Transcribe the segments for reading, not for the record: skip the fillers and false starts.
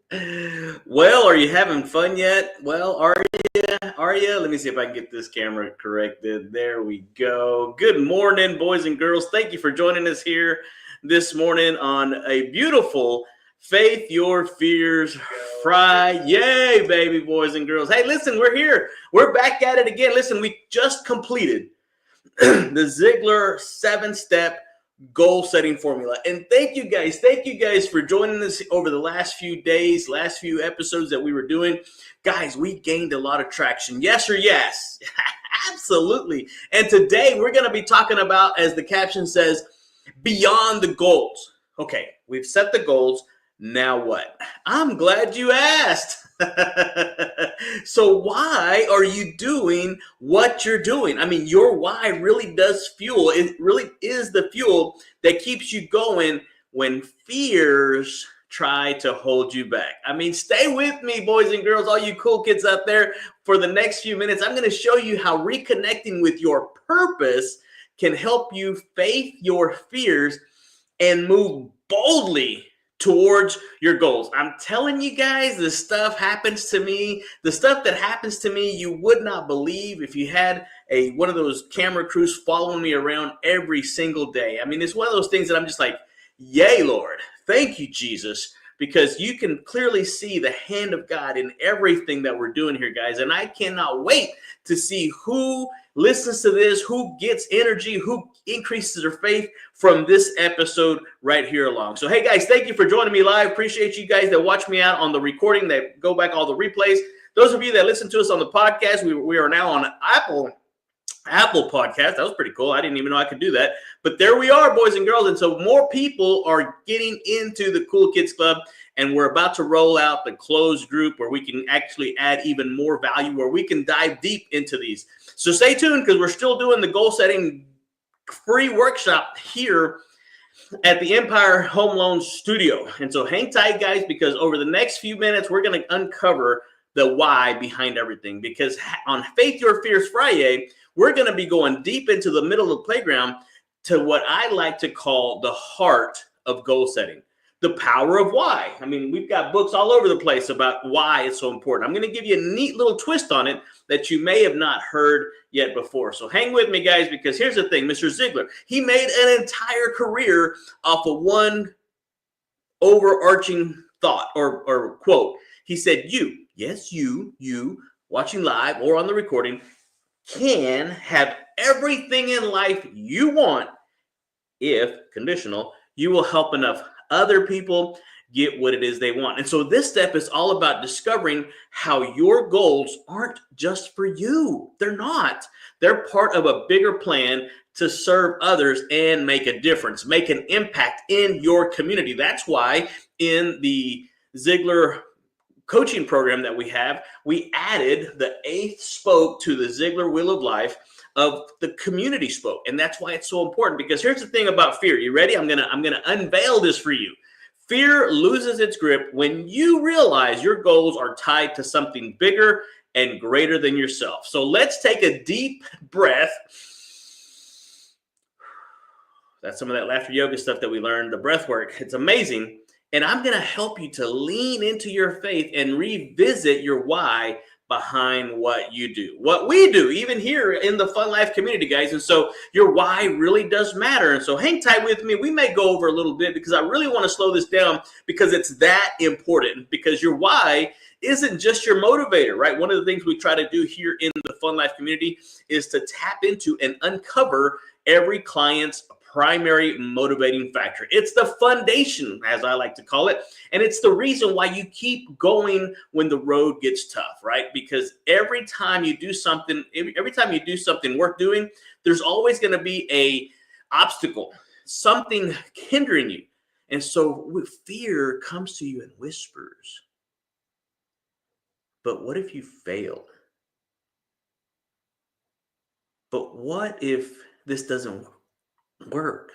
Well, are you having fun yet? Well, are you? Are you? Let me see if I can get this camera corrected. There we go. Good morning, boys and girls. Thank you for joining us here this morning on a beautiful Faith Your Fears Friday. Yay, baby, boys and girls. Hey, listen, we're here. We're back at it again. Listen, we just completed the Ziglar 7-step goal setting formula. And thank you guys. Thank you guys for joining us over the last few days, last few episodes that we were doing. Guys, we gained a lot of traction. Yes or yes? Absolutely. And today we're going to be talking about, as the caption says, beyond the goals. Okay, we've set the goals. Now what? I'm glad you asked. So why are you doing what you're doing? I mean, your why really does fuel. It really is the fuel that keeps you going when fears try to hold you back. I mean, stay with me, boys and girls, all you cool kids out there. For the next few minutes, I'm going to show you how reconnecting with your purpose can help you face your fears and move boldly towards your goals. I'm telling you guys, this stuff happens to me. The stuff that happens to me, you would not believe if you had one of those camera crews following me around every single day. I mean, it's one of those things that I'm just like, yay, Lord. Thank you, Jesus. Because you can clearly see the hand of God in everything that we're doing here, guys. And I cannot wait to see who listens to this, who gets energy, who increases their faith from this episode right here along. So, hey, guys, thank you for joining me live. Appreciate you guys that watch me out on the recording, that go back all the replays. Those of you that listen to us on the podcast, we are now on Apple Podcast. That was pretty cool. I didn't even know I could do that. But there we are, boys and girls. And so more people are getting into the Cool Kids Club. And we're about to roll out the closed group where we can actually add even more value, where we can dive deep into these. So stay tuned, because we're still doing the goal setting free workshop here at the Empire Home Loan Studio. And so hang tight, guys, because over the next few minutes, we're going to uncover the why behind everything. Because on Faith Your Fears Friday, we're going to be going deep into the middle of the playground to what I like to call the heart of goal setting. The power of why. I mean, we've got books all over the place about why it's so important. I'm going to give you a neat little twist on it that you may have not heard yet before. So hang with me, guys, because here's the thing. Mr. Ziglar, he made an entire career off of one overarching thought or quote. He said, you watching live or on the recording can have everything in life you want if, conditional, you will help enough other people get what it is they want. And so this step is all about discovering how your goals aren't just for you. They're not. They're part of a bigger plan to serve others and make a difference, make an impact in your community. That's why in the Ziglar coaching program that we have, we added the 8th spoke to the Ziglar Wheel of Life of the community spoke. And that's why it's so important, because here's the thing about fear. You ready? I'm gonna unveil this for you. Fear loses its grip when you realize your goals are tied to something bigger and greater than yourself. So let's take a deep breath. That's some of that laughter yoga stuff that we learned, the breath work. It's amazing. And I'm going to help you to lean into your faith and revisit your why behind what you do, what we do, even here in the Fun Life community, guys. And so your why really does matter. And so hang tight with me. We may go over a little bit because I really want to slow this down, because it's that important, because your why isn't just your motivator, right? One of the things we try to do here in the Fun Life community is to tap into and uncover every client's primary motivating factor. It's the foundation, as I like to call it. And it's the reason why you keep going when the road gets tough, right? Because every time you do something worth doing, there's always going to be a obstacle, something hindering you. And so fear comes to you in whispers. But what if you fail? But what if this doesn't work?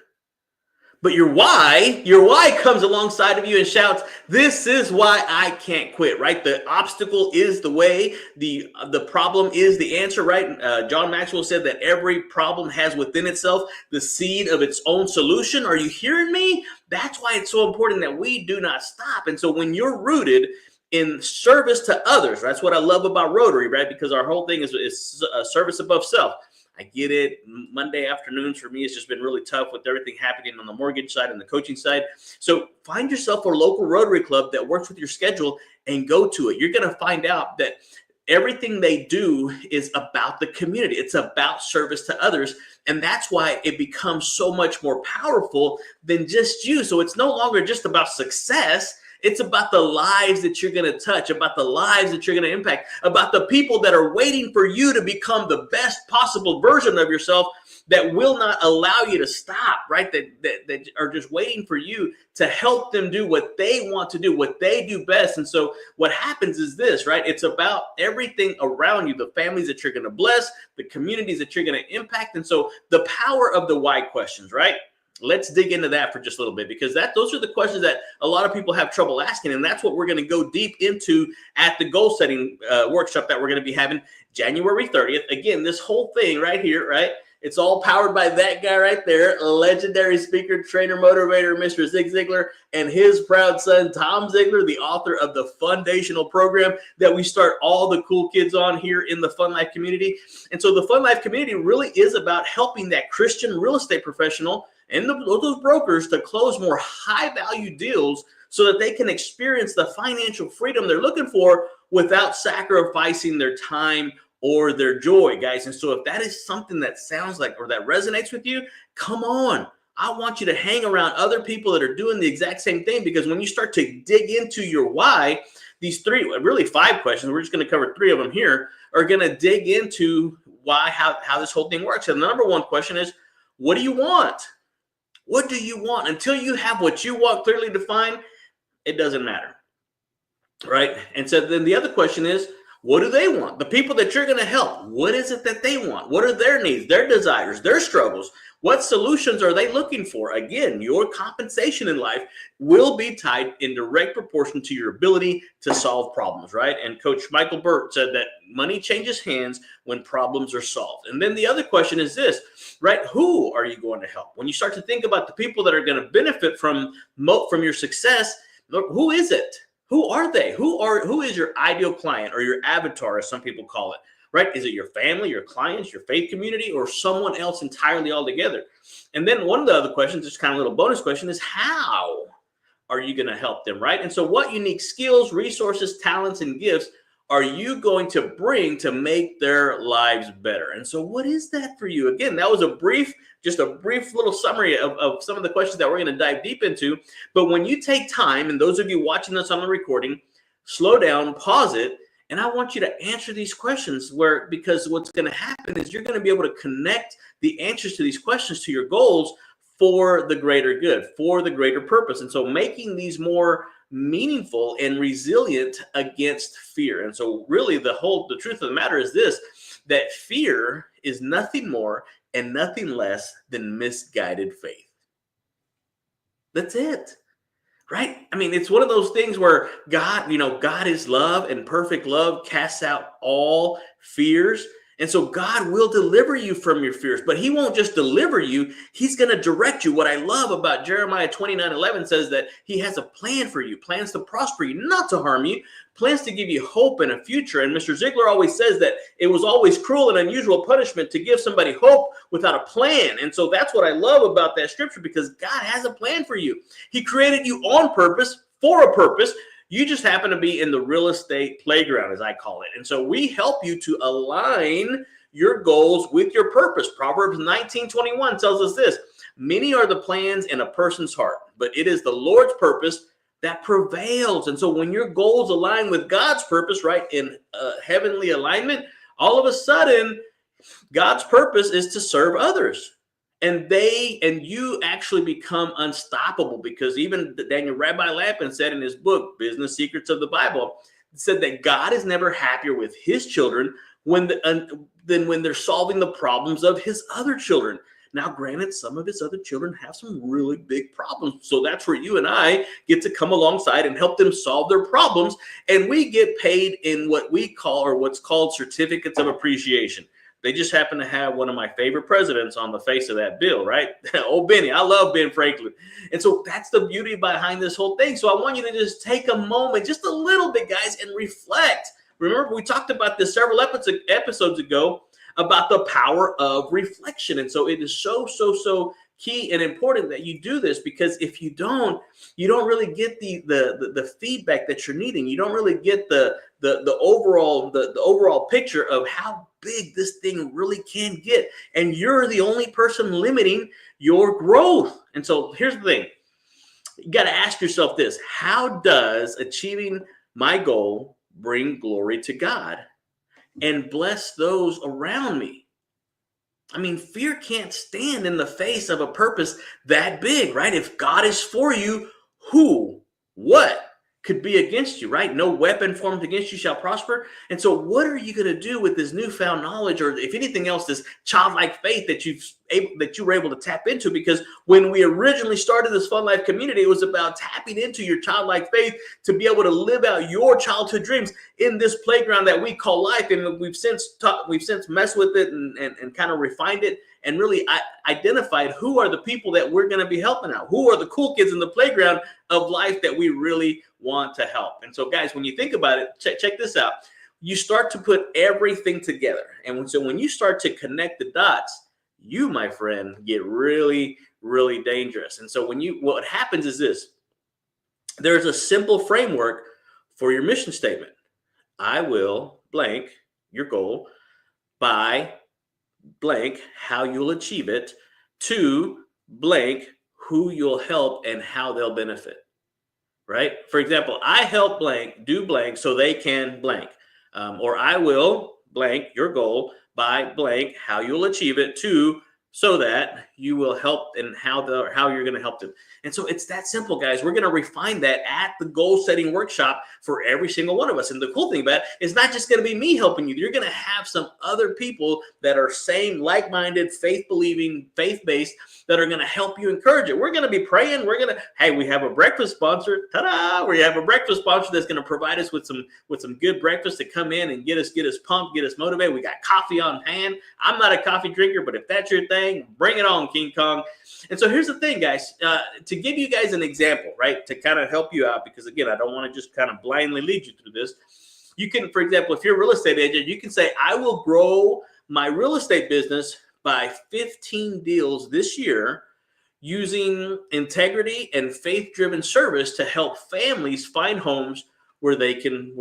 But your why comes alongside of you and shouts, "This is why I can't quit," right? The obstacle is the way, the problem is the answer, right? John Maxwell said that every problem has within itself the seed of its own solution. Are you hearing me? That's why it's so important that we do not stop. And so when you're rooted in service to others, that's what I love about Rotary, right? Because our whole thing is service above self. I get it. Monday afternoons for me has just been really tough with everything happening on the mortgage side and the coaching side. So find yourself a local Rotary club that works with your schedule and go to it. You're going to find out that everything they do is about the community. It's about service to others. And that's why it becomes so much more powerful than just you. So it's no longer just about success. It's about the lives that you're going to touch, about the lives that you're going to impact, about the people that are waiting for you to become the best possible version of yourself that will not allow you to stop, right? That are just waiting for you to help them do what they want to do, what they do best. And so what happens is this, right? It's about everything around you, the families that you're going to bless, the communities that you're going to impact. And so the power of the why questions, right? Let's dig into that for just a little bit, because those are the questions that a lot of people have trouble asking. And that's what we're going to go deep into at the goal setting workshop that we're going to be having January 30th. Again, this whole thing right here, right? It's all powered by that guy right there, legendary speaker, trainer, motivator, Mr. Zig Ziglar, and his proud son, Tom Ziglar, the author of the foundational program that we start all the cool kids on here in the Fun Life community. And so the Fun Life community really is about helping that Christian real estate professional and those brokers to close more high-value deals so that they can experience the financial freedom they're looking for without sacrificing their time or their joy, guys. And so if that is something that sounds like or that resonates with you, come on. I want you to hang around other people that are doing the exact same thing, because when you start to dig into your why, these really 5 questions, we're just going to cover 3 of them here, are going to dig into why, how this whole thing works. And the number 1 question is, what do you want? What do you want? Until you have what you want clearly defined, it doesn't matter, right? And so then the other question is, what do they want? The people that you're going to help, what is it that they want? What are their needs, their desires, their struggles? What solutions are they looking for? Again, your compensation in life will be tied in direct proportion to your ability to solve problems, right? And Coach Michael Burt said that money changes hands when problems are solved. And then the other question is this, right? Who are you going to help? When you start to think about the people that are going to benefit from your success, who is it? Who are they? Who is your ideal client, or your avatar, as some people call it? Right? Is it your family, your clients, your faith community, or someone else entirely altogether? And then one of the other questions, just kind of a little bonus question, is how are you going to help them, right? And so what unique skills, resources, talents, and gifts are you going to bring to make their lives better? And so what is that for you? Again, that was just a brief little summary of some of the questions that we're going to dive deep into. But when you take time, and those of you watching this on the recording, slow down, pause it, and I want you to answer these questions, because what's going to happen is you're going to be able to connect the answers to these questions to your goals for the greater good, for the greater purpose. And so making these more meaningful and resilient against fear. And so really the truth of the matter is this, that fear is nothing more and nothing less than misguided faith. That's it. Right? I mean, it's one of those things where God is love, and perfect love casts out all fears. And so God will deliver you from your fears, but he won't just deliver you. He's going to direct you. What I love about Jeremiah 29:11 says that he has a plan for you, plans to prosper you, not to harm you, plans to give you hope and a future. And Mr. Ziglar always says that it was always cruel and unusual punishment to give somebody hope without a plan. And so that's what I love about that scripture, because God has a plan for you. He created you on purpose, for a purpose. You just happen to be in the real estate playground, as I call it. And so we help you to align your goals with your purpose. Proverbs 19:21 tells us this: many are the plans in a person's heart, but it is the Lord's purpose that prevails. And so when your goals align with God's purpose, right, in heavenly alignment, all of a sudden, God's purpose is to serve others. And you actually become unstoppable, because even Daniel Rabbi Lapin said in his book, Business Secrets of the Bible, said that God is never happier with his children than when they're solving the problems of his other children. Now, granted, some of his other children have some really big problems. So that's where you and I get to come alongside and help them solve their problems. And we get paid in what we call, or what's called, certificates of appreciation. They just happen to have one of my favorite presidents on the face of that bill, right? Oh, Benny. I love Ben Franklin. And so that's the beauty behind this whole thing. So I want you to just take a moment, just a little bit, guys, and reflect. Remember, we talked about this several episodes ago about the power of reflection. And so it is so key and important that you do this, because if you don't really get the feedback that you're needing. You don't really get the overall picture of how big this thing really can get. And you're the only person limiting your growth. And so here's the thing. You got to ask yourself this: how does achieving my goal bring glory to God and bless those around me? I mean, fear can't stand in the face of a purpose that big, right? If God is for you, what could be against you, right? No weapon formed against you shall prosper. And so what are you going to do with this newfound knowledge, or if anything else, this childlike faith that you were able to tap into? Because when we originally started this Fun Life community, it was about tapping into your childlike faith to be able to live out your childhood dreams in this playground that we call life. And we've since messed with it and kind of refined it, and really identified who are the people that we're going to be helping out. Who are the cool kids in the playground of life that we really want to help? And so, guys, when you think about it, check this out. You start to put everything together. And so when you start to connect the dots, you, my friend, get really, really dangerous. And so what happens is this: there's a simple framework for your mission statement. I will blank your goal by blank how you'll achieve it, to blank who you'll help and how they'll benefit, right? For example, I help blank do blank so they can blank, or I will blank your goal by blank how you'll achieve it, to so that you will help and how you're going to help them. And so it's that simple, guys. We're going to refine that at the goal setting workshop for every single one of us. And the cool thing about it is not just going to be me helping you. You're going to have some other people that are same like-minded, faith-believing, faith-based, that are going to help you encourage it. We're going to be praying. We have a breakfast sponsor. Ta-da! We have a breakfast sponsor that's going to provide us with some good breakfast to come in and get us pumped, get us motivated. We got coffee on hand. I'm not a coffee drinker, but if that's your thing, bring it on, King Kong. And so here's the thing, guys, to give you guys an example, right, to kind of help you out, because again, I don't want to just kind of blindly lead you through this. You can, for example, if you're a real estate agent, you can say, I will grow my real estate business by 15 deals this year using integrity and faith-driven service to help families find homes where they can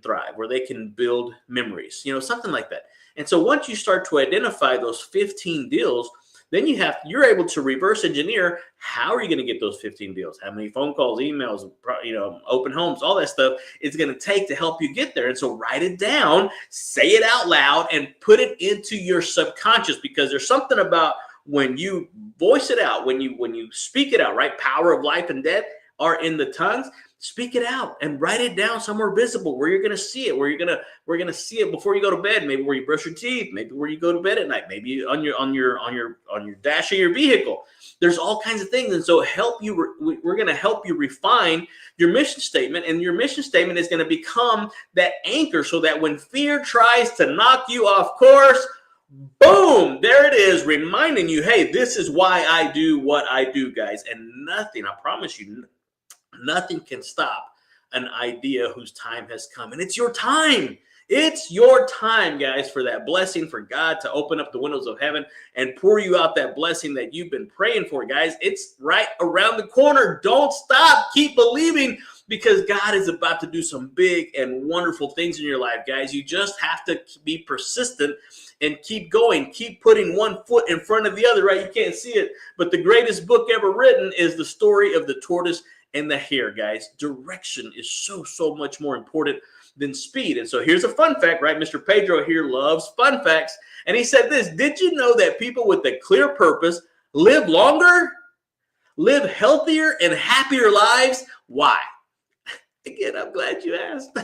thrive, where they can build memories, something like that. And so once you start to identify those 15 deals, then you're able to reverse engineer, how are you going to get those 15 deals? How many phone calls, emails, open homes, all that stuff it's going to take to help you get there. And so write it down, say it out loud, and put it into your subconscious, because there's something about when you voice it out, when you speak it out, right? Power of life and death are in the tongues. Speak it out and write it down somewhere visible where you're going to see it, we're going to see it before you go to bed, maybe where you brush your teeth, maybe where you go to bed at night, maybe on your dash of your vehicle. There's all kinds of things. And so we're going to help you refine your mission statement, and your mission statement is going to become that anchor, so that when fear tries to knock you off course, boom, there it is, reminding you, hey, this is why I do what I do, guys. And nothing, I promise you, nothing can stop an idea whose time has come. And it's your time. It's your time, guys, for that blessing, for God to open up the windows of heaven and pour you out that blessing that you've been praying for, guys. It's right around the corner. Don't stop. Keep believing, because God is about to do some big and wonderful things in your life, guys. You just have to be persistent and keep going. Keep putting one foot in front of the other, right? You can't see it, but the greatest book ever written is the story of the tortoise and the hare, guys. Direction is so much more important than speed. And so here's a fun fact, right? Mr. Pedro here loves fun facts. And he said this: did you know that people with a clear purpose live longer, live healthier and happier lives? Why? again. I'm glad you asked.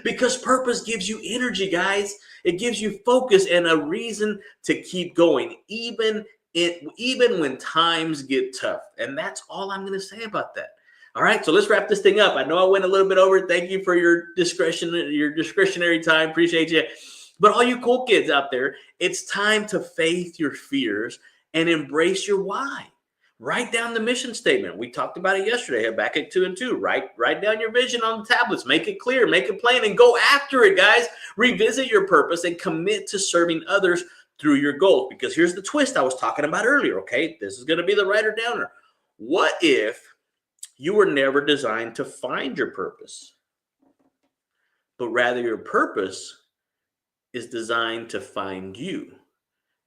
Because purpose gives you energy, guys. It gives you focus and a reason to keep going, even when times get tough. And that's all I'm going to say about that. All right, so let's wrap this thing up. I know I went a little bit over. Thank you for your discretionary time. Appreciate you. But all you cool kids out there, it's time to face your fears and embrace your why. Write down the mission statement. We talked about it yesterday, Habakkuk 2 and 2. Write down your vision on the tablets. Make it clear, make it plain, and go after it, guys. Revisit your purpose and commit to serving others through your goals. Because here's the twist I was talking about earlier, okay? This is going to be the writer downer. What if you were never designed to find your purpose, but rather your purpose is designed to find you?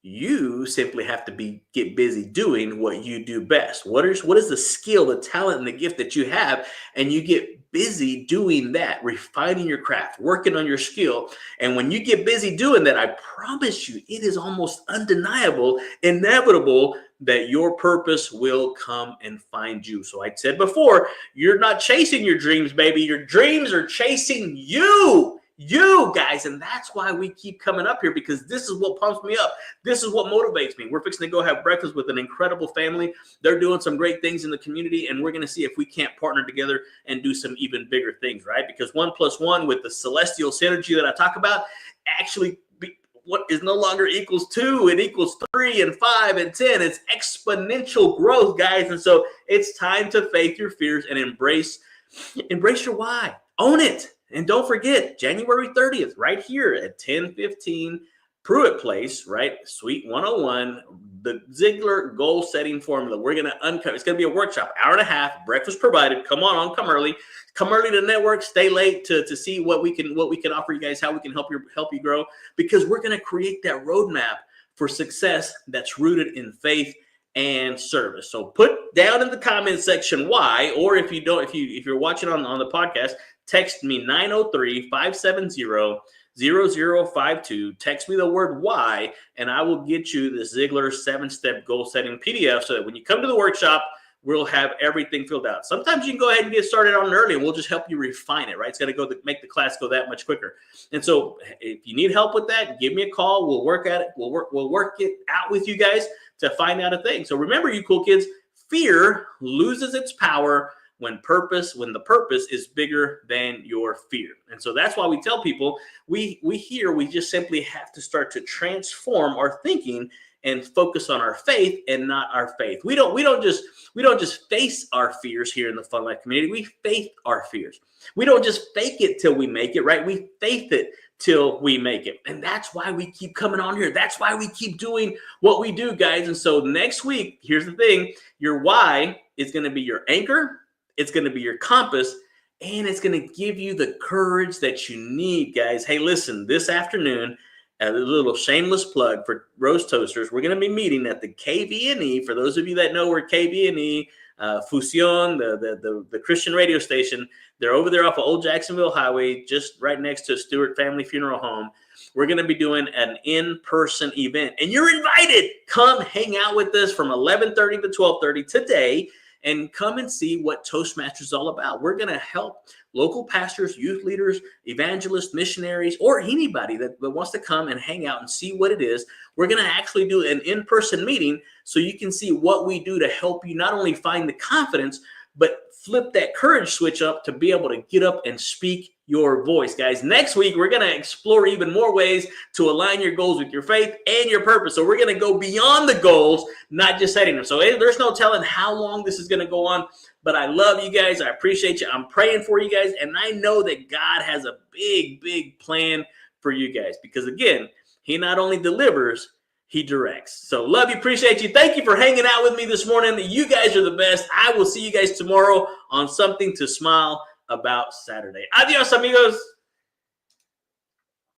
You simply have to get busy doing what you do best. What is the skill, the talent, and the gift that you have? And you get busy doing that, refining your craft, working on your skill. And when you get busy doing that, I promise you, it is almost undeniable, inevitable that your purpose will come and find you. So I said before, you're not chasing your dreams, baby. Your dreams are chasing you. You guys, and that's why we keep coming up here, because this is what pumps me up. This is what motivates me. We're fixing to go have breakfast with an incredible family. They're doing some great things in the community, and we're going to see if we can't partner together and do some even bigger things, right? Because 1 + 1 with the celestial synergy that I talk about actually what is no longer equals 2, it equals 3 and 5 and 10. It's exponential growth, guys. And so it's time to face your fears and embrace your why. Own it. And don't forget, January 30th, right here at 10:15 Pruitt Place, right? Suite 101, the Ziglar goal setting formula. We're going to uncover. It's going to be a workshop, hour and a half, breakfast provided. Come on, come early. Come early to network, stay late to see what we can offer you guys, how we can help you grow, because we're going to create that roadmap for success that's rooted in faith and service. So put down in the comment section why, or if you're watching on the podcast, text me 903-570-0052. Text me the word why, and I will get you the Ziglar 7-step goal setting PDF so that when you come to the workshop, we'll have everything filled out. Sometimes you can go ahead and get started on it early, and we'll just help you refine it, right? It's going to make the class go that much quicker. And so if you need help with that, give me a call. We'll work at it. We'll work it out with you guys to find out a thing. So remember, you cool kids, fear loses its power when the purpose is bigger than your fear. And so that's why we tell people we just simply have to start to transform our thinking and focus on our faith and not our faith. We don't just face our fears here in the Fun Life community. We faith our fears. We don't just fake it till we make it, right? We faith it till we make it. And that's why we keep coming on here. That's why we keep doing what we do, guys. And so next week, here's the thing, your why is going to be your anchor. It's going to be your compass, and it's going to give you the courage that you need, guys. Hey, listen, this afternoon, a little shameless plug for Roast Toasters. We're going to be meeting at the KVNE. For those of you that know where KVNE, Fusion, the Christian radio station, they're over there off of Old Jacksonville Highway, just right next to Stewart Family Funeral Home. We're going to be doing an in-person event, and you're invited. Come hang out with us from 11:30 to 12:30 today, and come and see what Toastmasters is all about. We're going to help local pastors, youth leaders, evangelists, missionaries, or anybody that wants to come and hang out and see what it is. We're going to actually do an in-person meeting so you can see what we do to help you not only find the confidence, but flip that courage switch up to be able to get up and speak your voice, guys. Next week, we're going to explore even more ways to align your goals with your faith and your purpose. So we're going to go beyond the goals, not just setting them. So there's no telling how long this is going to go on, but I love you guys. I appreciate you. I'm praying for you guys, and I know that God has a big, big plan for you guys, because again, he not only delivers, he directs. So love you, appreciate you. Thank you for hanging out with me this morning. You guys are the best. I will see you guys tomorrow on Something to Smile About Saturday. Adios, amigos.